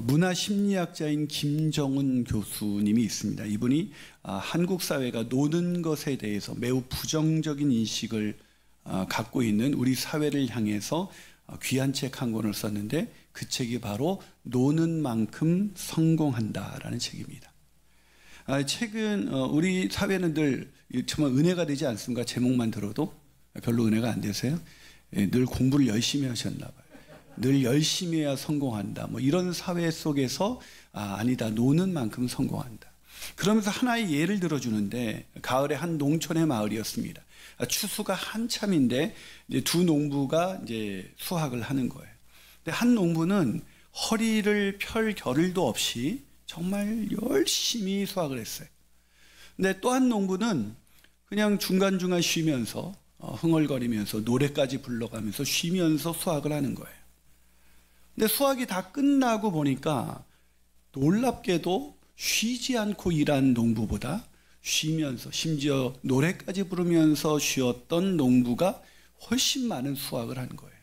문화심리학자인 김정은 교수님이 있습니다. 이분이 한국 사회가 노는 것에 대해서 매우 부정적인 인식을 갖고 있는 우리 사회를 향해서 귀한 책 한 권을 썼는데 그 책이 바로 노는 만큼 성공한다라는 책입니다. 책은 우리 사회는 늘 정말 은혜가 되지 않습니까? 제목만 들어도 별로 은혜가 안 되세요? 늘 공부를 열심히 하셨나 봐요. 늘 열심히 해야 성공한다. 뭐 이런 사회 속에서 아니다. 노는 만큼 성공한다. 그러면서 하나의 예를 들어주는데 가을에 한 농촌의 마을이었습니다. 추수가 한참인데 이제 두 농부가 이제 수확을 하는 거예요. 근데 한 농부는 허리를 펼 겨를도 없이 정말 열심히 수확을 했어요. 근데 또 한 농부는 그냥 중간중간 쉬면서 흥얼거리면서 노래까지 불러가면서 쉬면서 수확을 하는 거예요. 근데 수확이 다 끝나고 보니까 놀랍게도 쉬지 않고 일한 농부보다 쉬면서 심지어 노래까지 부르면서 쉬었던 농부가 훨씬 많은 수확을 한 거예요.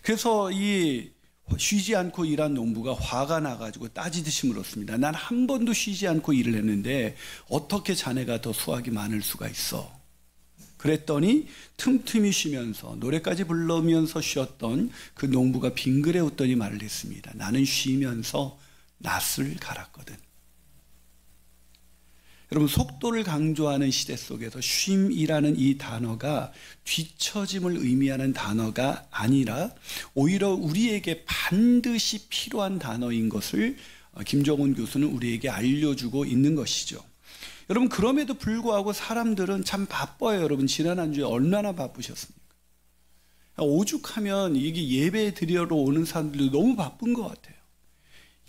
그래서 이 쉬지 않고 일한 농부가 화가 나가지고 따지듯이 물었습니다. 난 한 번도 쉬지 않고 일을 했는데 어떻게 자네가 더 수확이 많을 수가 있어? 그랬더니 틈틈이 쉬면서 노래까지 부르면서 쉬었던 그 농부가 빙그레 웃더니 말을 했습니다. 나는 쉬면서 낫을 갈았거든. 여러분, 속도를 강조하는 시대 속에서 쉼이라는 이 단어가 뒤처짐을 의미하는 단어가 아니라 오히려 우리에게 반드시 필요한 단어인 것을 김정은 교수는 우리에게 알려주고 있는 것이죠. 여러분, 그럼에도 불구하고 사람들은 참 바빠요. 여러분, 지난 한 주에 얼마나 바쁘셨습니까? 오죽하면 이게 예배 드리러 오는 사람들도 너무 바쁜 것 같아요.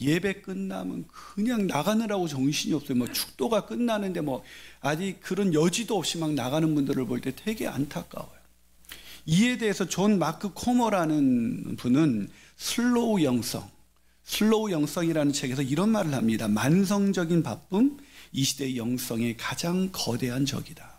예배 끝나면 그냥 나가느라고 정신이 없어요. 뭐 축도가 끝나는데 뭐 아직 그런 여지도 없이 막 나가는 분들을 볼 때 되게 안타까워요. 이에 대해서 존 마크 코머라는 분은 슬로우 영성이라는 책에서 이런 말을 합니다. 만성적인 바쁨, 이 시대의 영성의 가장 거대한 적이다.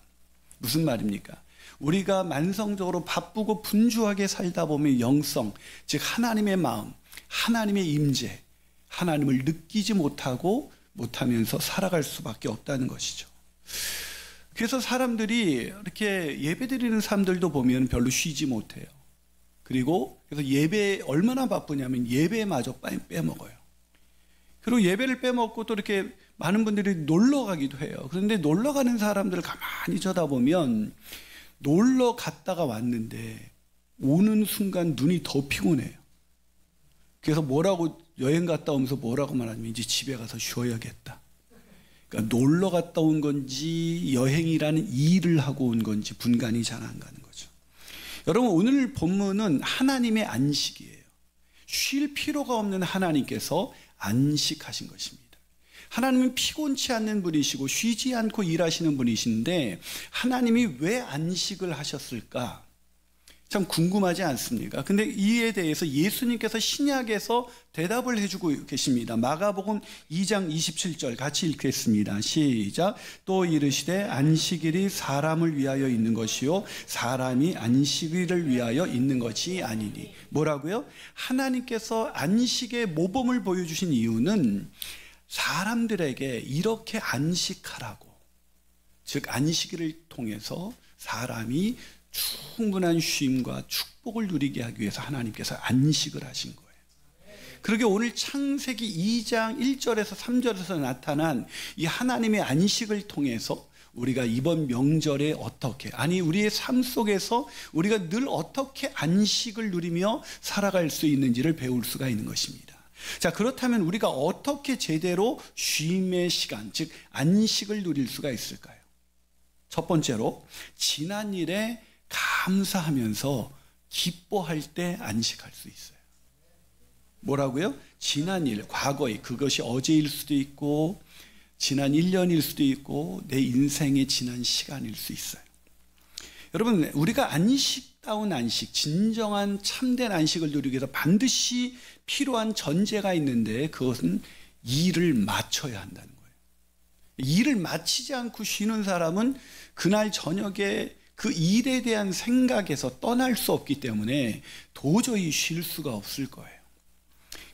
무슨 말입니까? 우리가 만성적으로 바쁘고 분주하게 살다 보면 영성, 즉 하나님의 마음, 하나님의 임재, 하나님을 느끼지 못하면서 살아갈 수밖에 없다는 것이죠. 그래서 사람들이 이렇게 예배드리는 사람들도 보면 별로 쉬지 못해요. 그리고 그래서 예배에 얼마나 바쁘냐면 예배마저 빼먹어요. 그리고 예배를 빼먹고 또 이렇게 많은 분들이 놀러 가기도 해요. 그런데 놀러 가는 사람들을 가만히 쳐다보면 놀러 갔다가 왔는데 오는 순간 눈이 더 피곤해요. 그래서 여행 갔다 오면서 뭐라고 말하냐면 이제 집에 가서 쉬어야겠다. 그러니까 놀러 갔다 온 건지 여행이라는 일을 하고 온 건지 분간이 잘 안 가는 거죠. 여러분, 오늘 본문은 하나님의 안식이에요. 쉴 필요가 없는 하나님께서 안식하신 것입니다. 하나님은 피곤치 않는 분이시고 쉬지 않고 일하시는 분이신데 하나님이 왜 안식을 하셨을까? 참 궁금하지 않습니까? 근데 이에 대해서 예수님께서 신약에서 대답을 해주고 계십니다. 마가복음 2장 27절 같이 읽겠습니다. 시작. 또 이르시되 안식일이 사람을 위하여 있는 것이요 사람이 안식일을 위하여 있는 것이 아니니. 뭐라고요? 하나님께서 안식의 모범을 보여주신 이유는 사람들에게 이렇게 안식하라고, 즉 안식일을 통해서 사람이 충분한 쉼과 축복을 누리게 하기 위해서 하나님께서 안식을 하신 거예요. 그러게 오늘 창세기 2장 1절에서 3절에서 나타난 이 하나님의 안식을 통해서 우리가 이번 명절에 우리의 삶 속에서 우리가 늘 어떻게 안식을 누리며 살아갈 수 있는지를 배울 수가 있는 것입니다. 자, 그렇다면 우리가 어떻게 제대로 쉼의 시간, 즉 안식을 누릴 수가 있을까요? 첫 번째로 지난 일에 감사하면서 기뻐할 때 안식할 수 있어요. 뭐라고요? 지난 일, 과거의, 그것이 어제일 수도 있고 지난 1년일 수도 있고 내 인생의 지난 시간일 수 있어요. 여러분, 우리가 안식다운 안식, 진정한 참된 안식을 누리기 위해서 반드시 필요한 전제가 있는데 그것은 일을 마쳐야 한다는 거예요. 일을 마치지 않고 쉬는 사람은 그날 저녁에 그 일에 대한 생각에서 떠날 수 없기 때문에 도저히 쉴 수가 없을 거예요.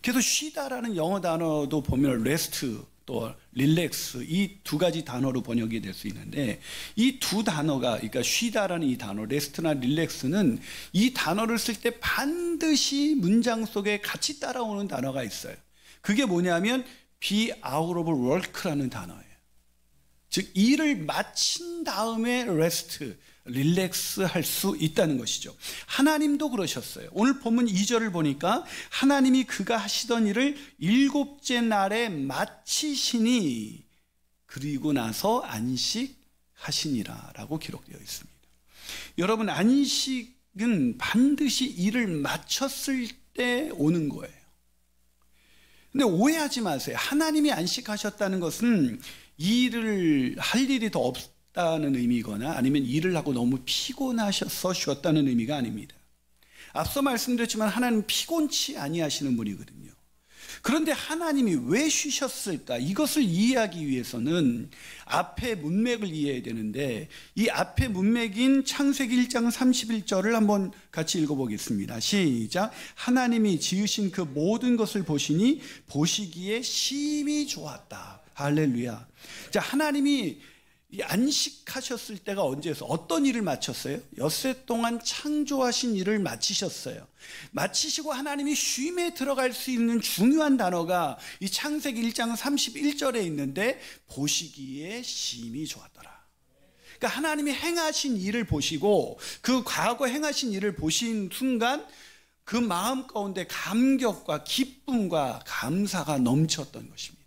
그래서 쉬다라는 영어 단어도 보면 레스트 또 릴렉스 이 두 가지 단어로 번역이 될 수 있는데, 이 두 단어가, 그러니까 쉬다라는 이 단어, 레스트나 릴렉스는 이 단어를 쓸 때 반드시 문장 속에 같이 따라오는 단어가 있어요. 그게 뭐냐면 be out of work라는 단어예요. 즉 일을 마친 다음에 레스트, 릴렉스 할 수 있다는 것이죠. 하나님도 그러셨어요. 오늘 본문 2절을 보니까 하나님이 그가 하시던 일을 일곱째 날에 마치시니 그리고 나서 안식하시니라 라고 기록되어 있습니다. 여러분, 안식은 반드시 일을 마쳤을 때 오는 거예요. 근데 오해하지 마세요. 하나님이 안식하셨다는 것은 일을 할 일이 더 없다는 의미거나 아니면 일을 하고 너무 피곤하셔서 쉬었다는 의미가 아닙니다. 앞서 말씀드렸지만 하나님은 피곤치 아니하시는 분이거든요. 그런데 하나님이 왜 쉬셨을까? 이것을 이해하기 위해서는 앞에 문맥을 이해해야 되는데, 이 앞에 문맥인 창세기 1장 31절을 한번 같이 읽어보겠습니다. 시작. 하나님이 지으신 그 모든 것을 보시니 보시기에 심히 좋았다. 할렐루야. 자, 하나님이 이 안식하셨을 때가 언제였어? 어떤 일을 마쳤어요? 엿새 동안 창조하신 일을 마치셨어요. 마치시고 하나님이 쉼에 들어갈 수 있는 중요한 단어가 이 창세기 1장 31절에 있는데 보시기에 심히 좋았더라. 그러니까 하나님이 행하신 일을 보시고 그 과거 행하신 일을 보신 순간 그 마음 가운데 감격과 기쁨과 감사가 넘쳤던 것입니다.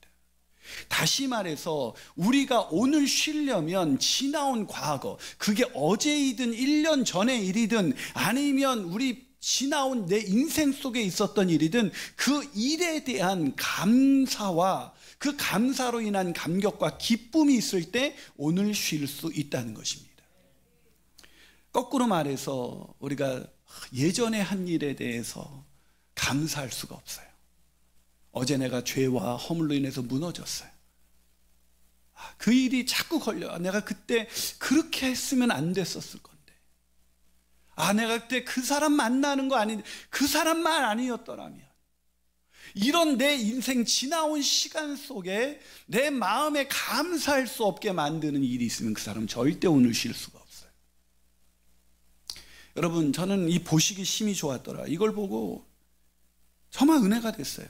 다시 말해서 우리가 오늘 쉬려면 지나온 과거, 그게 어제이든 1년 전의 일이든 아니면 우리 지나온 내 인생 속에 있었던 일이든 그 일에 대한 감사와 그 감사로 인한 감격과 기쁨이 있을 때 오늘 쉴 수 있다는 것입니다. 거꾸로 말해서 우리가 예전에 한 일에 대해서 감사할 수가 없어요. 어제 내가 죄와 허물로 인해서 무너졌어요. 그 일이 자꾸 걸려. 내가 그때 그렇게 했으면 안 됐었을 건데. 내가 그때 그 사람 만나는 거 아닌데 그 사람만 아니었더라면. 이런 내 인생 지나온 시간 속에 내 마음에 감사할 수 없게 만드는 일이 있으면 그 사람은 절대 오늘 쉴 수가 없어요. 여러분, 저는 이 보시기 심히 좋았더라. 이걸 보고 정말 은혜가 됐어요.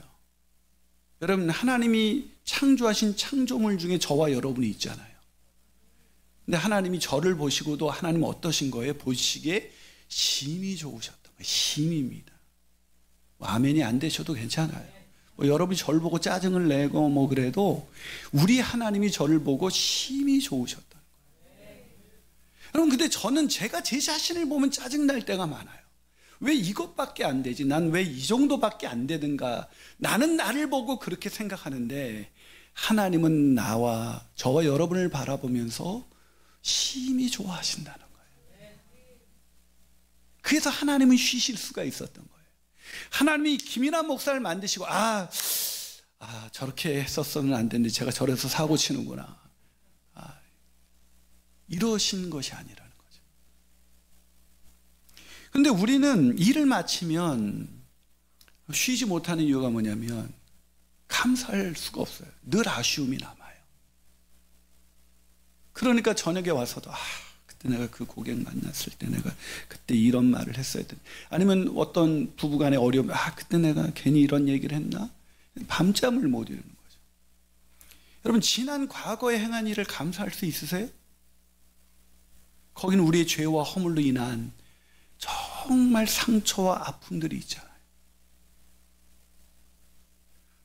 여러분, 하나님이 창조하신 창조물 중에 저와 여러분이 있잖아요. 근데 하나님이 저를 보시고도 하나님은 어떠신 거예요? 보시기에 심히 좋으셨던 거예요. 심입니다. 아멘이 안 되셔도 괜찮아요. 여러분이 저를 보고 짜증을 내고 그래도 우리 하나님이 저를 보고 심히 좋으셨던 거예요. 여러분, 근데 저는 제가 제 자신을 보면 짜증날 때가 많아요. 왜 이것밖에 안 되지? 난 왜 이 정도밖에 안 되는가? 나는 나를 보고 그렇게 생각하는데 하나님은 나와 저와 여러분을 바라보면서 심히 좋아하신다는 거예요. 그래서 하나님은 쉬실 수가 있었던 거예요. 하나님이 김인환 목사를 만드시고 저렇게 했었으면 안 되는데 제가 저래서 사고 치는구나. 이러신 것이 아니라. 근데 우리는 일을 마치면 쉬지 못하는 이유가 뭐냐면 감사할 수가 없어요. 늘 아쉬움이 남아요. 그러니까 저녁에 와서도 그때 내가 그 고객 만났을 때 내가 그때 이런 말을 했어야 돼. 아니면 어떤 부부간의 어려움, 그때 내가 괜히 이런 얘기를 했나? 밤잠을 못 이루는 거죠. 여러분, 지난 과거에 행한 일을 감사할 수 있으세요? 거기는 우리의 죄와 허물로 인한 정말 상처와 아픔들이 있잖아요.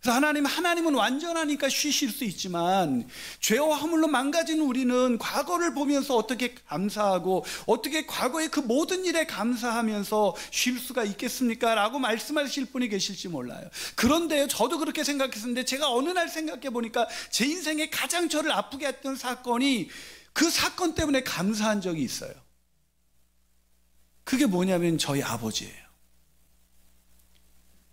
그래서 하나님은 완전하니까 쉬실 수 있지만 죄와 허물로 망가진 우리는 과거를 보면서 어떻게 감사하고 어떻게 과거의 그 모든 일에 감사하면서 쉴 수가 있겠습니까? 라고 말씀하실 분이 계실지 몰라요. 그런데 저도 그렇게 생각했었는데 제가 어느 날 생각해 보니까 제 인생에 가장 저를 아프게 했던 사건이 그 사건 때문에 감사한 적이 있어요. 그게 뭐냐면 저희 아버지예요.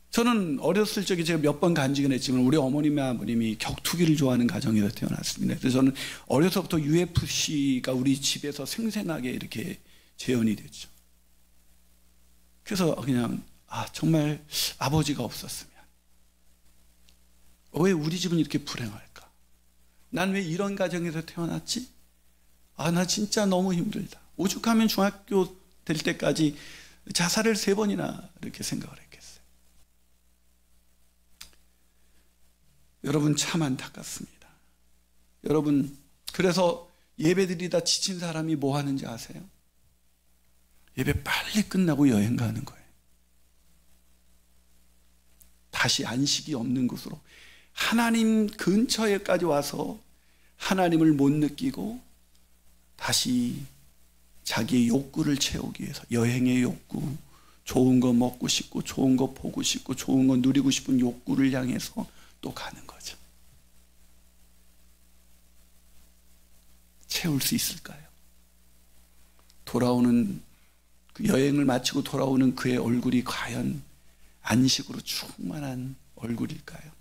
저는 어렸을 적에 제가 몇 번 간직은 했지만 우리 어머님의 아버님이 격투기를 좋아하는 가정에서 태어났습니다. 그래서 저는 어려서부터 UFC가 우리 집에서 생생하게 이렇게 재현이 됐죠. 그래서 그냥 정말 아버지가 없었으면 왜 우리 집은 이렇게 불행할까? 난 왜 이런 가정에서 태어났지? 나 진짜 너무 힘들다. 오죽하면 중학교 될 때까지 자살을 3번이나 이렇게 생각을 했겠어요. 여러분, 참 안타깝습니다. 여러분, 그래서 예배드리다 지친 사람이 뭐 하는지 아세요? 예배 빨리 끝나고 여행 가는 거예요. 다시 안식이 없는 곳으로, 하나님 근처에까지 와서 하나님을 못 느끼고 다시 자기의 욕구를 채우기 위해서, 여행의 욕구, 좋은 거 먹고 싶고 좋은 거 보고 싶고 좋은 거 누리고 싶은 욕구를 향해서 또 가는 거죠. 채울 수 있을까요? 돌아오는 그 여행을 마치고 돌아오는 그의 얼굴이 과연 안식으로 충만한 얼굴일까요?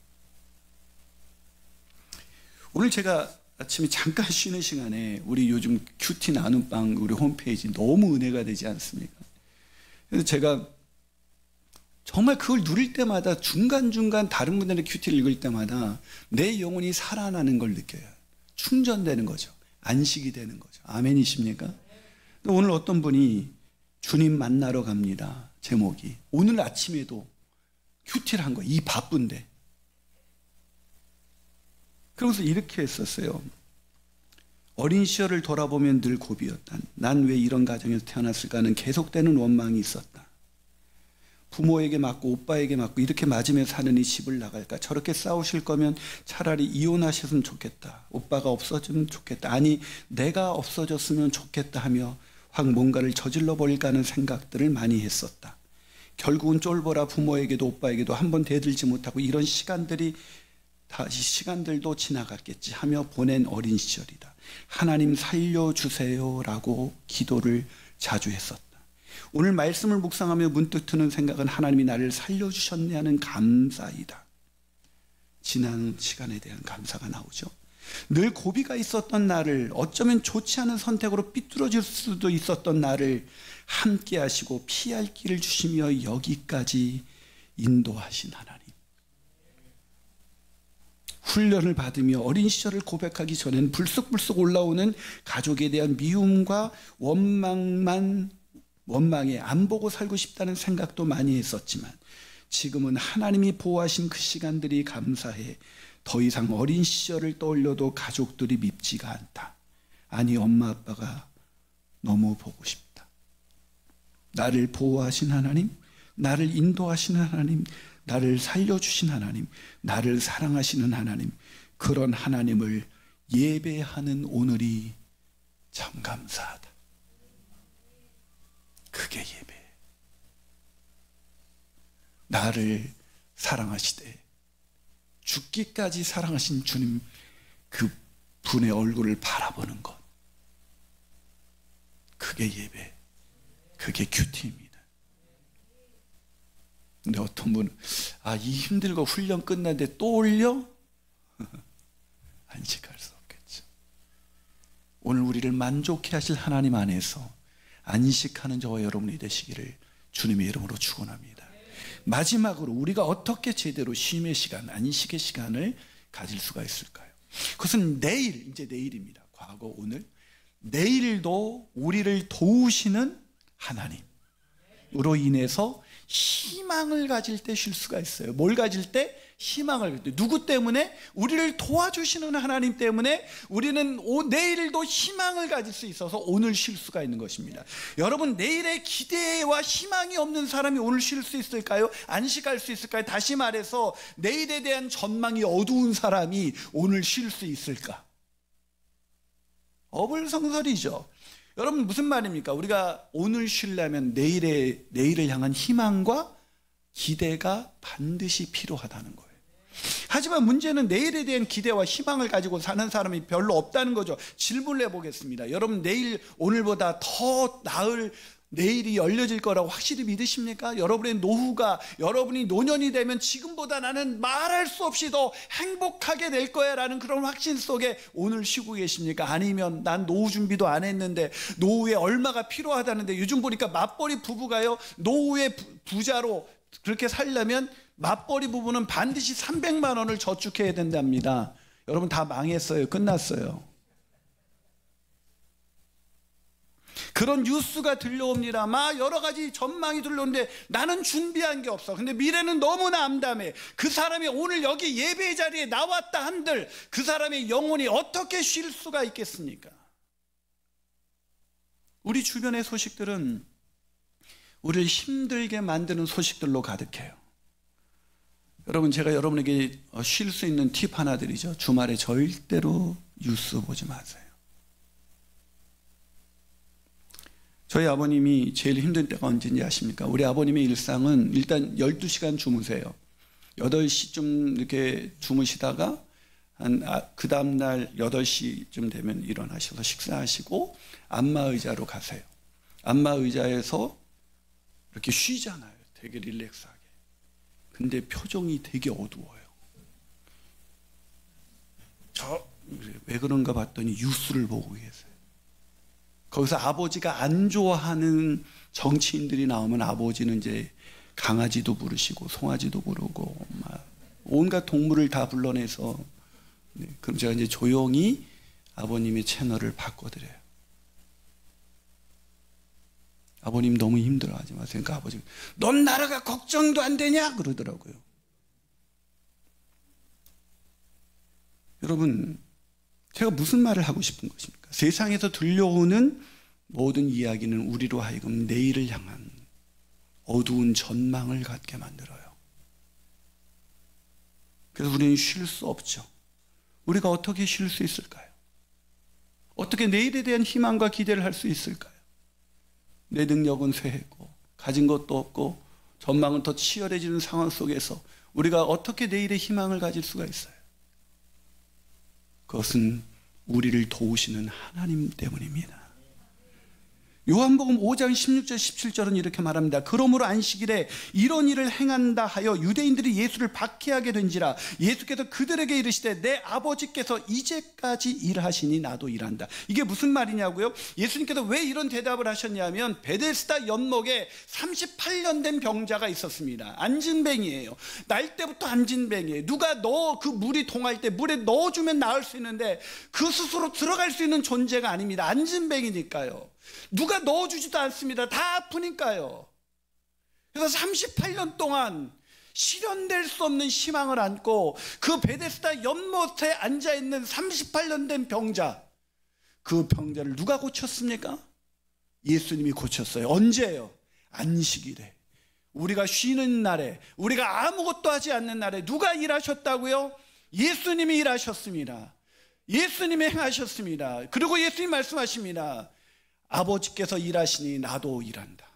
오늘 제가 아침에 잠깐 쉬는 시간에 우리 요즘 큐티 나눔방 우리 홈페이지 너무 은혜가 되지 않습니까? 그래서 제가 정말 그걸 누릴 때마다 중간중간 다른 분들의 큐티를 읽을 때마다 내 영혼이 살아나는 걸 느껴요. 충전되는 거죠. 안식이 되는 거죠. 아멘이십니까? 오늘 어떤 분이 주님 만나러 갑니다. 제목이. 오늘 아침에도 큐티를 한 거예요. 이 바쁜데. 그러면서 이렇게 했었어요. 어린 시절을 돌아보면 늘 고비였다. 난 왜 이런 가정에서 태어났을까 하는 계속되는 원망이 있었다. 부모에게 맞고 오빠에게 맞고 이렇게 맞으며 사는 이 집을 나갈까? 저렇게 싸우실 거면 차라리 이혼하셨으면 좋겠다. 오빠가 없어지면 좋겠다. 아니, 내가 없어졌으면 좋겠다 하며 확 뭔가를 저질러 버릴까 하는 생각들을 많이 했었다. 결국은 쫄보라 부모에게도 오빠에게도 한번 대들지 못하고 이런 시간들도 지나갔겠지 하며 보낸 어린 시절이다. 하나님 살려주세요라고 기도를 자주 했었다. 오늘 말씀을 묵상하며 문득 드는 생각은 하나님이 나를 살려주셨네 하는 감사이다. 지난 시간에 대한 감사가 나오죠. 늘 고비가 있었던 나를, 어쩌면 좋지 않은 선택으로 삐뚤어질 수도 있었던 나를 함께 하시고 피할 길을 주시며 여기까지 인도하신 하나님. 훈련을 받으며 어린 시절을 고백하기 전에는 불쑥불쑥 올라오는 가족에 대한 미움과 원망에 안 보고 살고 싶다는 생각도 많이 했었지만 지금은 하나님이 보호하신 그 시간들이 감사해 더 이상 어린 시절을 떠올려도 가족들이 밉지가 않다. 아니, 엄마 아빠가 너무 보고 싶다. 나를 보호하신 하나님, 나를 인도하시는 하나님, 나를 살려주신 하나님, 나를 사랑하시는 하나님, 그런 하나님을 예배하는 오늘이 참 감사하다. 그게 예배. 나를 사랑하시되 죽기까지 사랑하신 주님, 그 분의 얼굴을 바라보는 것, 그게 예배, 그게 큐티입니다. 근데 어떤 분은 이 힘들고 훈련 끝났는데 또 올려? 안식할 수 없겠죠. 오늘 우리를 만족해 하실 하나님 안에서 안식하는 저와 여러분이 되시기를 주님의 이름으로 축원합니다. 마지막으로 우리가 어떻게 제대로 쉼의 시간, 안식의 시간을 가질 수가 있을까요? 그것은 내일, 이제 내일입니다. 과거, 오늘, 내일도 우리를 도우시는 하나님으로 인해서 희망을 가질 때 쉴 수가 있어요. 뭘 가질 때? 희망을 가질 때. 누구 때문에? 우리를 도와주시는 하나님 때문에 우리는 내일도 희망을 가질 수 있어서 오늘 쉴 수가 있는 것입니다. 여러분, 내일의 기대와 희망이 없는 사람이 오늘 쉴 수 있을까요? 안식할 수 있을까요? 다시 말해서 내일에 대한 전망이 어두운 사람이 오늘 쉴 수 있을까? 어불성설이죠. 여러분, 무슨 말입니까? 우리가 오늘 쉬려면 내일을 향한 희망과 기대가 반드시 필요하다는 거예요. 하지만 문제는 내일에 대한 기대와 희망을 가지고 사는 사람이 별로 없다는 거죠. 질문을 해보겠습니다. 여러분, 오늘보다 더 나을 내일이 열려질 거라고 확실히 믿으십니까? 여러분의 노후가, 여러분이 노년이 되면 지금보다 나는 말할 수 없이 더 행복하게 될 거야 라는 그런 확신 속에 오늘 쉬고 계십니까? 아니면 난 노후 준비도 안 했는데 노후에 얼마가 필요하다는데, 요즘 보니까 맞벌이 부부가요, 노후에 부자로 그렇게 살려면 맞벌이 부부는 반드시 300만 원을 저축해야 된답니다. 여러분 다 망했어요. 끝났어요. 그런 뉴스가 들려옵니다. 막 여러 가지 전망이 들려오는데 나는 준비한 게 없어. 근데 미래는 너무나 암담해. 그 사람이 오늘 여기 예배 자리에 나왔다 한들 그 사람의 영혼이 어떻게 쉴 수가 있겠습니까? 우리 주변의 소식들은 우리를 힘들게 만드는 소식들로 가득해요. 여러분, 제가 여러분에게 쉴 수 있는 팁 하나 드리죠. 주말에 절대로 뉴스 보지 마세요. 저희 아버님이 제일 힘든 때가 언제인지 아십니까? 우리 아버님의 일상은 일단 12시간 주무세요. 8시쯤 이렇게 주무시다가 그 다음날 8시쯤 되면 일어나셔서 식사하시고 안마의자로 가세요. 안마의자에서 이렇게 쉬잖아요. 되게 릴렉스하게. 근데 표정이 되게 어두워요. 왜 그런가 봤더니 뉴스를 보고 계세요. 거기서 아버지가 안 좋아하는 정치인들이 나오면 아버지는 이제 강아지도 부르시고 송아지도 부르고 막 온갖 동물을 다 불러내서, 그럼 제가 이제 조용히 아버님의 채널을 바꿔드려요. 아버님 너무 힘들어하지 마세요. 그러니까 아버지가 넌 나라가 걱정도 안 되냐 그러더라고요. 여러분, 제가 무슨 말을 하고 싶은 것입니까? 세상에서 들려오는 모든 이야기는 우리로 하여금 내일을 향한 어두운 전망을 갖게 만들어요. 그래서 우리는 쉴 수 없죠. 우리가 어떻게 쉴 수 있을까요? 어떻게 내일에 대한 희망과 기대를 할 수 있을까요? 내 능력은 쇠했고 가진 것도 없고 전망은 더 치열해지는 상황 속에서 우리가 어떻게 내일의 희망을 가질 수가 있어요? 그것은 우리를 도우시는 하나님 때문입니다. 요한복음 5장 16절 17절은 이렇게 말합니다. 그러므로 안식일에 이런 일을 행한다 하여 유대인들이 예수를 박해하게 된지라 예수께서 그들에게 이르시되 내 아버지께서 이제까지 일하시니 나도 일한다. 이게 무슨 말이냐고요? 예수님께서 왜 이런 대답을 하셨냐면 베데스다 연못에 38년 된 병자가 있었습니다. 안진뱅이에요. 날 때부터 안진뱅이에요. 누가 그 물이 동할 때 물에 넣어주면 나을 수 있는데 그 스스로 들어갈 수 있는 존재가 아닙니다. 안진뱅이니까요. 누가 넣어주지도 않습니다. 다 아프니까요. 그래서 38년 동안 실현될 수 없는 희망을 안고 그 베데스다 연못에 앉아있는 38년 된 병자, 그 병자를 누가 고쳤습니까? 예수님이 고쳤어요. 언제예요? 안식일에, 우리가 쉬는 날에, 우리가 아무것도 하지 않는 날에 누가 일하셨다고요? 예수님이 일하셨습니다. 예수님이 행하셨습니다. 그리고 예수님 말씀하십니다. 아버지께서 일하시니 나도 일한다.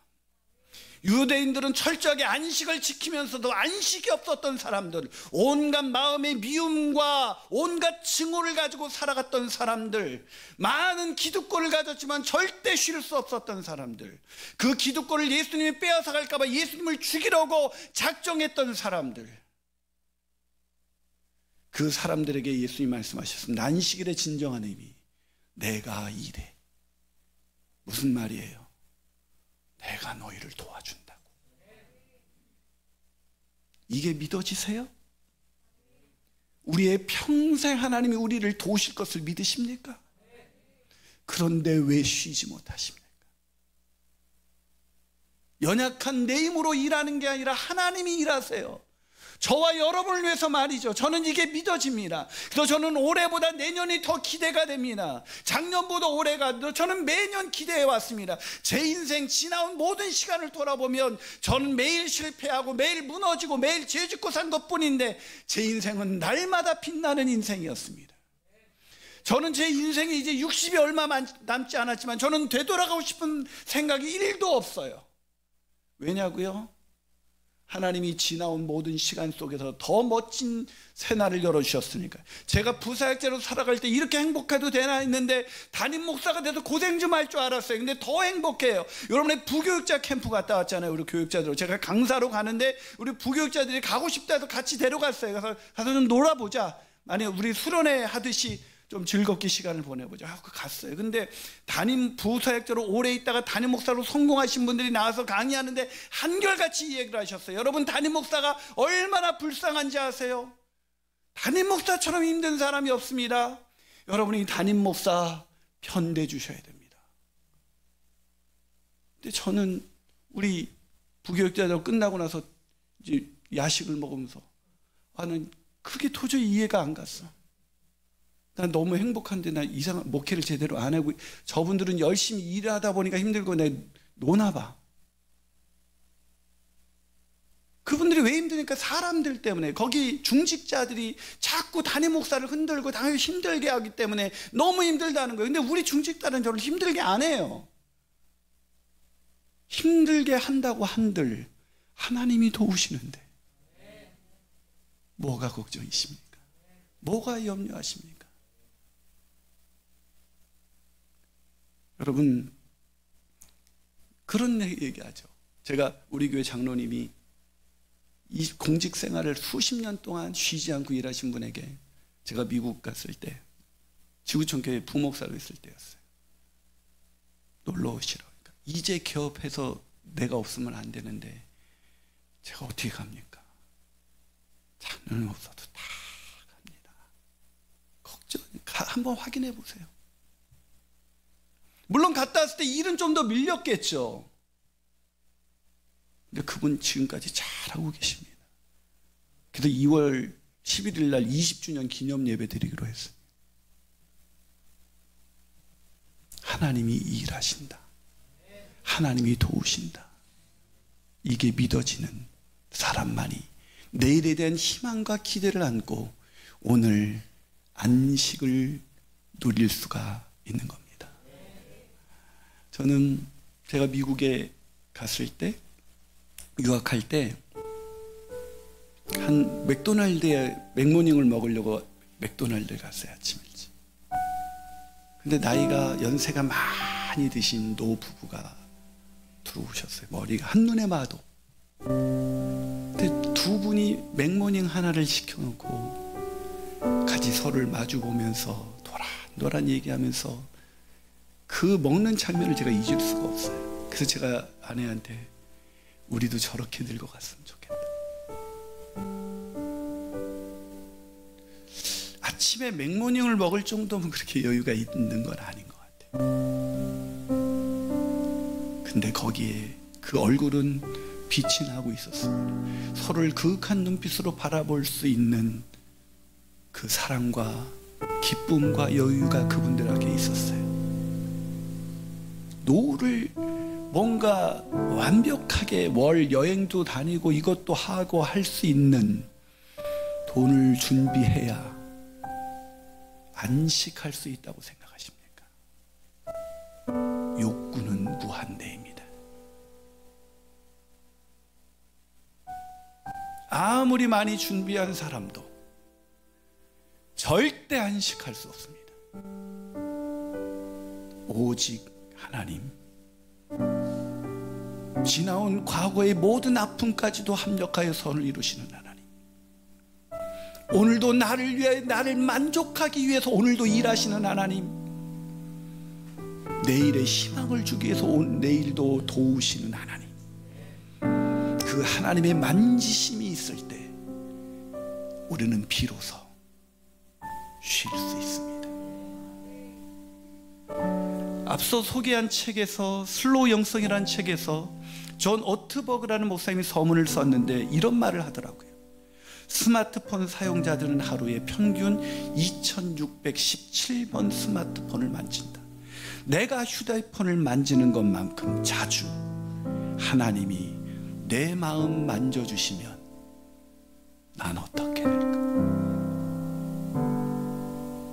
유대인들은 철저하게 안식을 지키면서도 안식이 없었던 사람들, 온갖 마음의 미움과 온갖 증오를 가지고 살아갔던 사람들, 많은 기득권을 가졌지만 절대 쉴 수 없었던 사람들, 그 기득권을 예수님이 빼앗아 갈까 봐 예수님을 죽이려고 작정했던 사람들, 그 사람들에게 예수님이 말씀하셨습니다. 안식일의 진정한 의미, 내가 일해. 무슨 말이에요? 내가 너희를 도와준다고. 이게 믿어지세요? 우리의 평생 하나님이 우리를 도우실 것을 믿으십니까? 그런데 왜 쉬지 못하십니까? 연약한 내 힘으로 일하는 게 아니라 하나님이 일하세요. 저와 여러분을 위해서 말이죠. 저는 이게 믿어집니다. 그래서 저는 올해보다 내년이 더 기대가 됩니다. 작년보다 올해가, 저는 매년 기대해 왔습니다. 제 인생 지나온 모든 시간을 돌아보면 저는 매일 실패하고 매일 무너지고 매일 죄 짓고 산 것뿐인데 제 인생은 날마다 빛나는 인생이었습니다. 저는 제 인생이 이제 60이 얼마 남지 않았지만 저는 되돌아가고 싶은 생각이 1도 없어요. 왜냐고요? 하나님이 지나온 모든 시간 속에서 더 멋진 새날을 열어주셨으니까. 제가 부사역자로 살아갈 때 이렇게 행복해도 되나 했는데 담임 목사가 돼서 고생 좀 할 줄 알았어요. 근데 더 행복해요. 여러분의 부교육자 캠프 갔다 왔잖아요. 우리 교육자들. 제가 강사로 가는데 우리 부교육자들이 가고 싶다 해서 같이 데려갔어요. 그래서 가서 좀 놀아보자. 아니 우리 수련회 하듯이 좀 즐겁게 시간을 보내보자 하고 갔어요. 근데 담임 부사역자로 오래 있다가 담임 목사로 성공하신 분들이 나와서 강의하는데 한결같이 이 얘기를 하셨어요. 여러분, 담임 목사가 얼마나 불쌍한지 아세요? 담임 목사처럼 힘든 사람이 없습니다. 여러분이 담임 목사 편대 주셔야 됩니다. 근데 저는 우리 부교육자들 끝나고 나서 이제 야식을 먹으면서 나는 그게 도저히 이해가 안 갔어. 난 너무 행복한데 나 이상한 목회를 제대로 안 하고, 저분들은 열심히 일하다 보니까 힘들고 내 노나 봐. 그분들이 왜 힘드니까 사람들 때문에, 거기 중직자들이 자꾸 담임 목사를 흔들고 당연히 힘들게 하기 때문에 너무 힘들다는 거예요. 근데 우리 중직자는 저를 힘들게 안 해요. 힘들게 한다고 한들 하나님이 도우시는데 뭐가 걱정이십니까? 뭐가 염려하십니까? 여러분, 그런 얘기하죠. 제가 우리 교회 장로님이 이 공직 생활을 수십 년 동안 쉬지 않고 일하신 분에게 제가 미국 갔을 때, 지구촌 교회 부목사로 있을 때였어요. 놀러 오시라고. 그러니까 이제 개업해서 내가 없으면 안 되는데 제가 어떻게 갑니까? 장로님 없어도 다 갑니다. 걱정, 한번 확인해 보세요. 물론 갔다 왔을 때 일은 좀 더 밀렸겠죠. 근데 그분 지금까지 잘하고 계십니다. 그래서 2월 11일 날 20주년 기념 예배 드리기로 했어요. 하나님이 일하신다. 하나님이 도우신다. 이게 믿어지는 사람만이 내일에 대한 희망과 기대를 안고 오늘 안식을 누릴 수가 있는 겁니다. 저는 제가 미국에 갔을 때, 유학할 때, 한 맥도날드에 맥모닝을 먹으려고 맥도날드에 갔어요, 아침 일찍. 근데 나이가, 연세가 많이 드신 노부부가 들어오셨어요. 머리가 한눈에 봐도. 근데 두 분이 맥모닝 하나를 시켜놓고 같이 서로를 마주 보면서 노란 얘기하면서 그 먹는 장면을 제가 잊을 수가 없어요. 그래서 제가 아내한테 우리도 저렇게 늙어갔으면 좋겠다. 아침에 맥모닝을 먹을 정도면 그렇게 여유가 있는 건 아닌 것 같아요. 근데 거기에 그 얼굴은 빛이 나고 있었습니다. 서로를 그윽한 눈빛으로 바라볼 수 있는 그 사랑과 기쁨과 여유가 그분들에게 있었어요. 노후를 뭔가 완벽하게 월 여행도 다니고 이것도 하고 할 수 있는 돈을 준비해야 안식할 수 있다고 생각하십니까? 욕구는 무한대입니다. 아무리 많이 준비한 사람도 절대 안식할 수 없습니다. 오직 하나님, 지나온 과거의 모든 아픔까지도 합력하여 선을 이루시는 하나님, 오늘도 나를 위해, 나를 만족하기 위해서 오늘도 일하시는 하나님, 내일의 희망을 주기 위해서 내일도 도우시는 하나님, 그 하나님의 만지심이 있을 때 우리는 비로소 쉴 수 있습니다. 앞서 소개한 책에서, 슬로우 영성이라는 책에서 존 오트버그라는 목사님이 서문을 썼는데 이런 말을 하더라고요. 스마트폰 사용자들은 하루에 평균 2617번 스마트폰을 만진다. 내가 휴대폰을 만지는 것만큼 자주 하나님이 내 마음 만져주시면 난 어떻게 될까?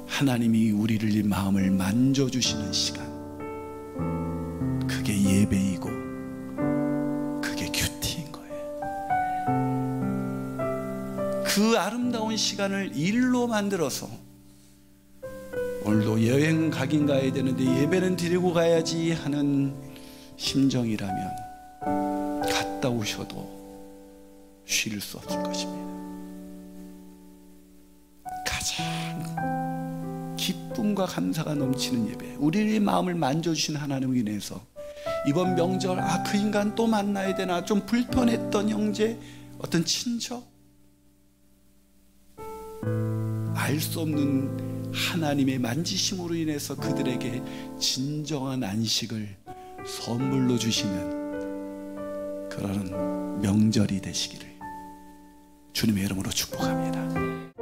하나님이 우리를 마음을 만져주시는 시간, 그게 예배이고 그게 큐티인 거예요. 그 아름다운 시간을 일로 만들어서 오늘도 여행 가긴 가야 되는데 예배는 드리고 가야지 하는 심정이라면 갔다 오셔도 쉴 수 없을 것입니다. 가장 깊은 기쁨과 감사가 넘치는 예배, 우리의 마음을 만져주신 하나님을 인해서 이번 명절 그 인간 또 만나야 되나, 좀 불편했던 형제, 어떤 친척, 알 수 없는 하나님의 만지심으로 인해서 그들에게 진정한 안식을 선물로 주시는 그런 명절이 되시기를 주님의 이름으로 축복합니다.